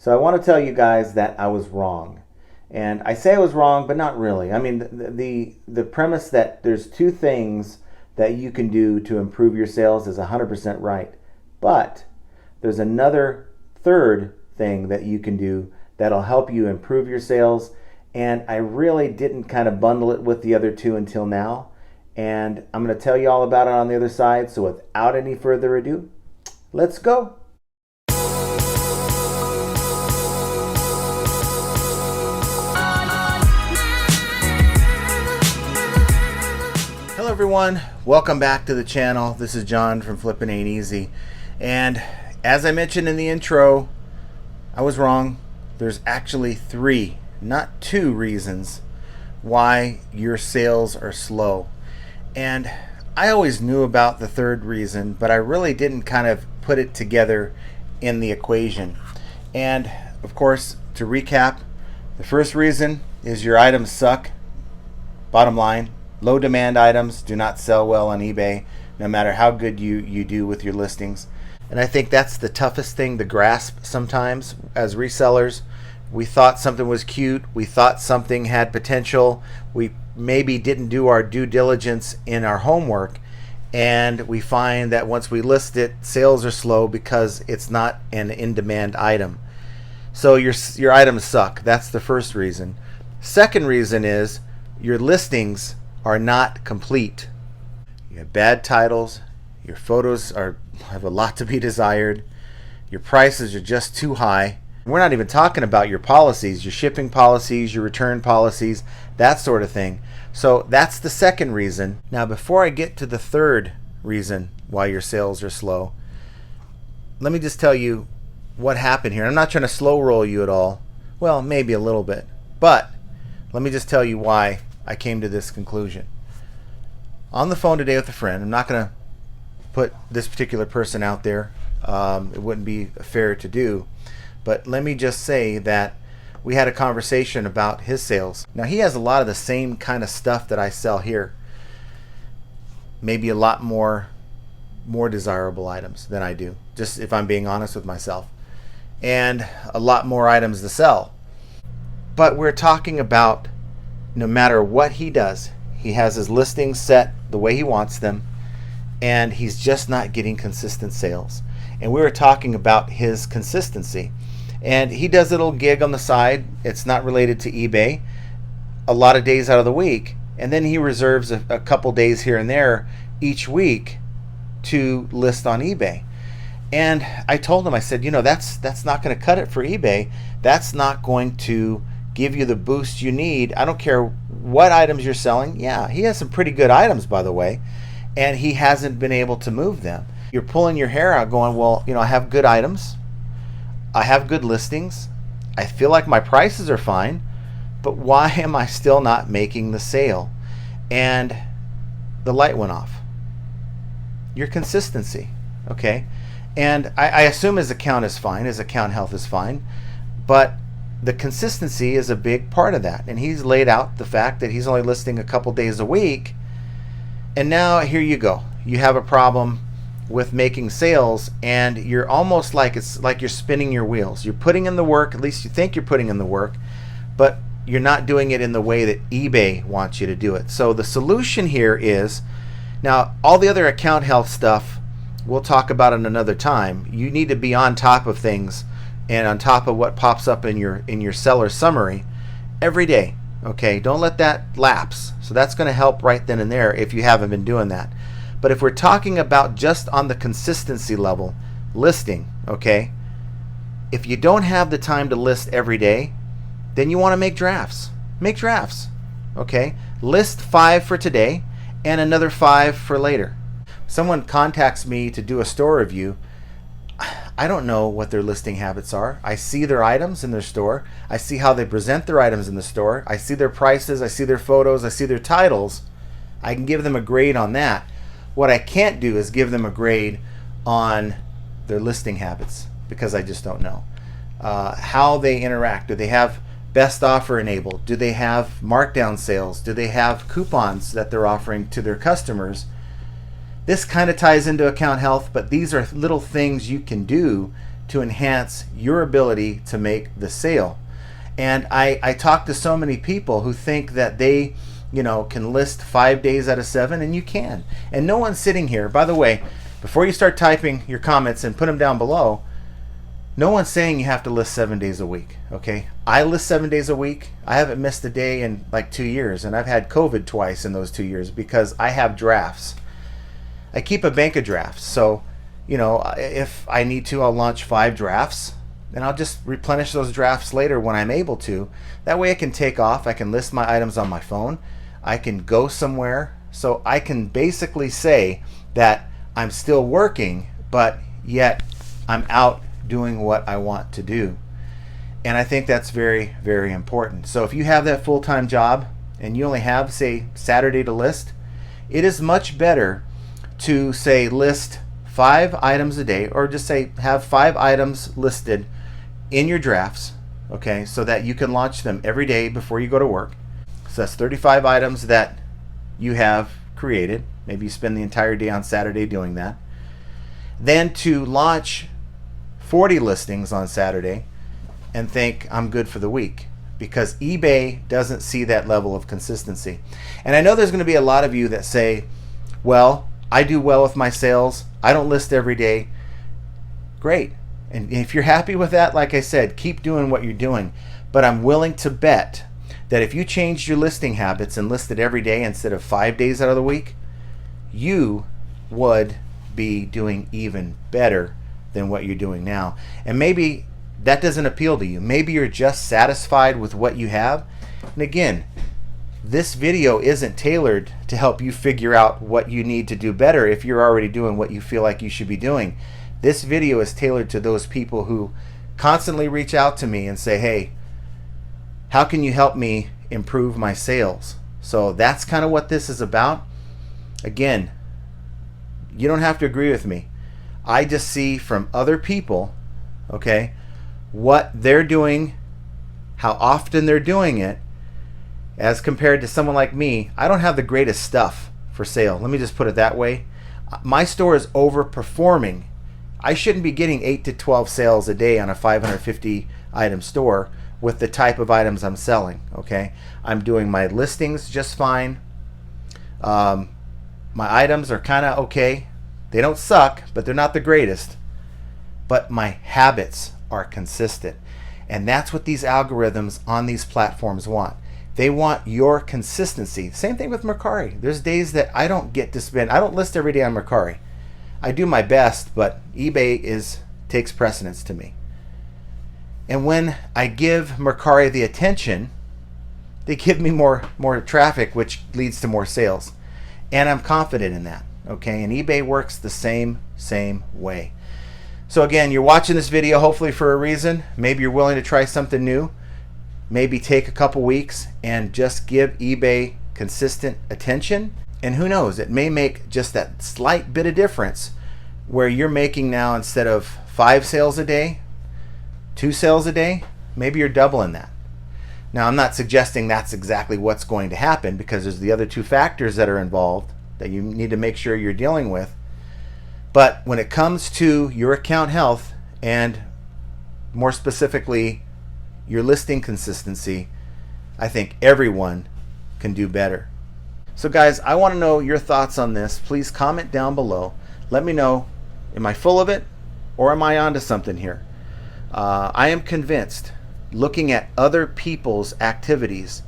So I want to tell you guys that I was wrong. And I say I was wrong, but not really. I mean, the premise that there's two things that you can do to improve your sales is 100% right. But there's another third thing that you can do that'll help you improve your sales. And I really didn't kind of bundle it with the other two until now. And I'm going to tell you all about it on the other side. So without any further ado, let's go. Hello everyone, welcome back to the channel. This is John from Flippin' Ain't Easy. And as I mentioned in the intro, I was wrong. There's actually three, not two reasons why your sales are slow. And I always knew about the third reason, but I really didn't kind of put it together in the equation. And of course, to recap, the first reason is your items suck. Bottom line, low demand items do not sell well on eBay, no matter how good you do with your listings. And I think that's the toughest thing to grasp sometimes as resellers. We thought something was cute. We thought something had potential. We maybe didn't do our due diligence in our homework. And we find that once we list it, sales are slow because it's not an in-demand item. So your items suck. That's the first reason. Second reason is your listings are not complete. You have bad titles. Your photos have a lot to be desired. Your prices are just too high. We're not even talking about your policies, your shipping policies, your return policies, that sort of thing. So that's the second reason. Now, before I get to the third reason why your sales are slow, let me just tell you what happened here. I'm not trying to slow roll you at all. Well, maybe a little bit. But let me just tell you why I came to this conclusion. On the phone today with a friend, I'm not going to put this particular person out there. It wouldn't be fair to do. But let me just say that we had a conversation about his sales. Now, he has a lot of the same kind of stuff that I sell here. Maybe a lot more desirable items than I do, just if I'm being honest with myself. And a lot more items to sell. But we're talking about no matter what he does, he has his listings set the way he wants them, and he's just not getting consistent sales. And we were talking about his consistency. And he does a little gig on the side. It's not related to eBay, a lot of days out of the week. And then he reserves a couple days here and there each week to list on eBay. And I told him, I said, that's not going to cut it for eBay. That's not going to give you the boost you need. I don't care what items you're selling. Yeah, he has some pretty good items, by the way, and he hasn't been able to move them. You're pulling your hair out going, well, I have good items. I have good listings. I feel like my prices are fine, but why am I still not making the sale? And the light went off. Your consistency, okay? And I assume his account is fine. His account health is fine, but the consistency is a big part of that. And he's laid out the fact that he's only listing a couple days a week. And now here you go. You have a problem with making sales, and you're almost like it's like you're spinning your wheels. You're putting in the work, at least you think you're putting in the work, but you're not doing it in the way that eBay wants you to do it. So the solution here is, now all the other account health stuff we'll talk about in another time. You need to be on top of things and on top of what pops up in your seller summary every day. Okay, don't let that lapse. So that's going to help right then and there if you haven't been doing that. But if we're talking about just on the consistency level, listing, okay, if you don't have the time to list every day, then you want to make drafts. Make drafts, okay? List 5 for today and another 5 for later. Someone contacts me to do a store review. I don't know what their listing habits are. I see their items in their store. I see how they present their items in the store. I see their prices. I see their photos. I see their titles. I can give them a grade on that. What I can't do is give them a grade on their listing habits because I just don't know. How they interact. Do they have best offer enabled? Do they have markdown sales? Do they have coupons that they're offering to their customers? This kind of ties into account health, but these are little things you can do to enhance your ability to make the sale. And I talk to so many people who think that they, can list 5 days out of 7, and you can. And no one's sitting here, by the way, before you start typing your comments and put them down below, no one's saying you have to list 7 days a week, okay? I list 7 days a week. I haven't missed a day in like 2 years, and I've had COVID twice in those 2 years because I have drafts. I keep a bank of drafts, so, if I need to, I'll launch 5 drafts, and I'll just replenish those drafts later when I'm able to. That way I can take off, I can list my items on my phone, I can go somewhere, so I can basically say that I'm still working, but yet I'm out doing what I want to do. And I think that's very, very important. So if you have that full-time job and you only have, say, Saturday to list, it is much better to, say, list 5 items a day, or just say have 5 items listed in your drafts, okay, so that you can launch them every day before you go to work. So that's 35 items that you have created. Maybe you spend the entire day on Saturday doing that. Then to launch 40 listings on Saturday and think I'm good for the week, because eBay doesn't see that level of consistency. And I know there's going to be a lot of you that say, well, I do well with my sales, I don't list every day. Great. And if you're happy with that, like I said, keep doing what you're doing. But I'm willing to bet that if you changed your listing habits and listed every day instead of 5 days out of the week, you would be doing even better than what you're doing now. And maybe that doesn't appeal to you. Maybe you're just satisfied with what you have. And again, this video isn't tailored to help you figure out what you need to do better if you're already doing what you feel like you should be doing. This video is tailored to those people who constantly reach out to me and say, hey, how can you help me improve my sales? So that's kind of what this is about. Again, you don't have to agree with me. I just see from other people, okay, what they're doing, how often they're doing it, as compared to someone like me. I don't have the greatest stuff for sale. Let me just put it that way. My store is overperforming. I shouldn't be getting 8 to 12 sales a day on a 550 item store with the type of items I'm selling, okay? I'm doing my listings just fine. My items are kind of okay. They don't suck, but they're not the greatest. But my habits are consistent. And that's what these algorithms on these platforms want. They want your consistency. Same thing with Mercari. There's days that I don't get to spend, I don't list every day on Mercari. I do my best, but eBay takes precedence to me. And when I give Mercari the attention, they give me more traffic, which leads to more sales. And I'm confident in that, okay? And eBay works the same way. So again, you're watching this video hopefully for a reason. Maybe you're willing to try something new. Maybe take a couple weeks and just give eBay consistent attention. And who knows, it may make just that slight bit of difference where you're making now, instead of 5 sales a day, 2 sales a day, maybe you're doubling that. Now, I'm not suggesting that's exactly what's going to happen, because there's the other 2 factors that are involved that you need to make sure you're dealing with. But when it comes to your account health, and more specifically your listing consistency, I think everyone can do better. So guys, I want to know your thoughts on this. Please comment down below. Let me know, am I full of it or am I onto something here? I am convinced, looking at other people's activities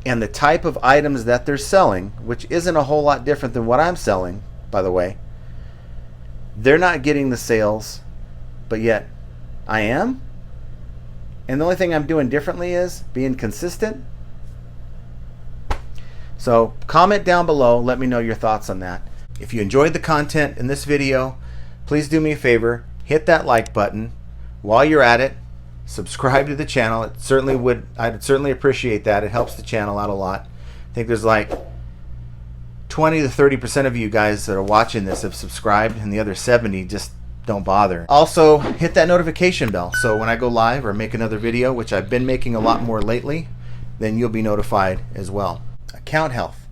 and the type of items that they're selling, which isn't a whole lot different than what I'm selling, by the way, they're not getting the sales, but yet I am. And the only thing I'm doing differently is being consistent. So comment down below, let me know your thoughts on that. If you enjoyed the content in this video, please do me a favor, hit that like button. While you're at it, subscribe to the channel. I'd certainly appreciate that. It helps the channel out a lot. I think there's like 20 to 30% of you guys that are watching this have subscribed, and the other 70 just don't bother. Also, hit that notification bell so when I go live or make another video, which I've been making a lot more lately, then you'll be notified as well. Account health.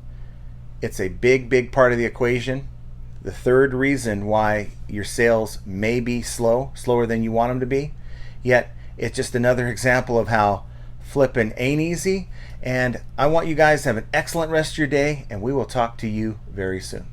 It's a big part of the equation. the third reason why your sales may be slower than you want them to be. Yet it's just another example of how flipping ain't easy. And I want you guys to have an excellent rest of your day, and we will talk to you very soon.